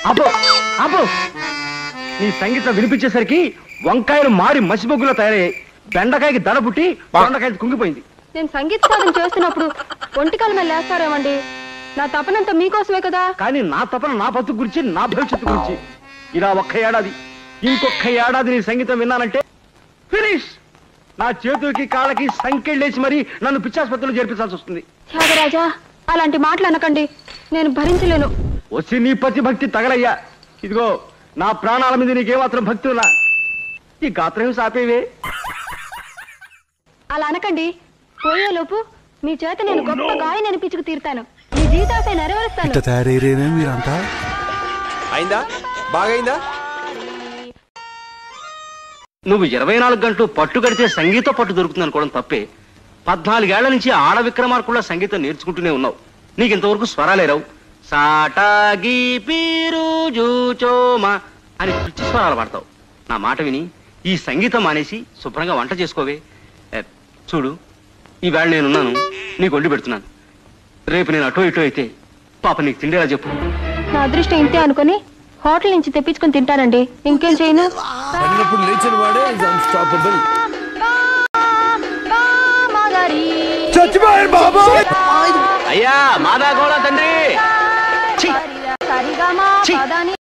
అబ్బో అబ్బో, నీ సంగీతం వినిపించేసరికి వంకాయలు మారి మసిబొగ్గులో తయారయ్యాయి. బెండకాయకి దడ పుట్టి దొండకాయకి కుంగిపోయింది. నేను సంగీత సాధన చేస్తున్నప్పుడు ఒంటికాల మీద లేస్తారేమండి? నా తపనంతా మీకోసమే కదా. కానీ నా తపన నా బతుకు గురించి, నా భవిష్యత్తు గురించి. ఇలా ఒక్క ఏడాది, ఇంకొక ఏడాది నీ సంగీతం విన్నానంటే ఫినిష్. నా చేతులకి కాళ్ళకి సంకెళ్ళేసి మరి నన్ను పిచ్చాసుపత్రిలో చేర్పించాల్సి వస్తుంది. త్యాగరాజా, అలాంటి మాటలు అనకండి, నేను భరించలేను. వచ్చి నీ పతి భక్తి తగలయ్యా. ఇదిగో నా ప్రాణాల మీద నీకేమాత్రం భక్తి ఉన్నా ఈ గాత్రం సాపేవే. అలా అనకండి. పోయేలోపు మీ చేత నేను గొప్ప గాయని అనిపించుకు తీరుతాను. మీ జీవితాపై నెరవేరుస్తాను. తయారైరేనే మీరంతా. అయిందా? బాగైందా? నువ్వు 24 గంటలు పట్టు కడితే సంగీత పట్టు దొరుకుతుంది అనుకోవడం తప్పే. 14 ఏళ్ల నుంచి ఆడ విక్రమార్కుల సంగీతం నేర్చుకుంటూనే ఉన్నావు. నీకు ఇంతవరకు స్వరాలేరావు. సాటాగి పీరు జూచోమా అని పిచ్చి స్వరాలు పాడతావు. నా మాట విని ఈ సంగీతం మానేసి శుభ్రంగా వంట చేసుకోవే. చూడు, ఈవేళ నేనున్నాను, నీకు వండి పెడుతున్నాను. రేపు నేను అటో ఇటో అయితే పాప నీకు తిండేలా చెప్పు. నా అదృష్టం ఇంతే అనుకుని హోటల్ నుంచి తెప్పించుకుని తింటానండి. ఇంకేం చేయను. లేచిన వాడే అన్స్టాపబుల్. అయ్యా మాదా గోళ తండ్రి.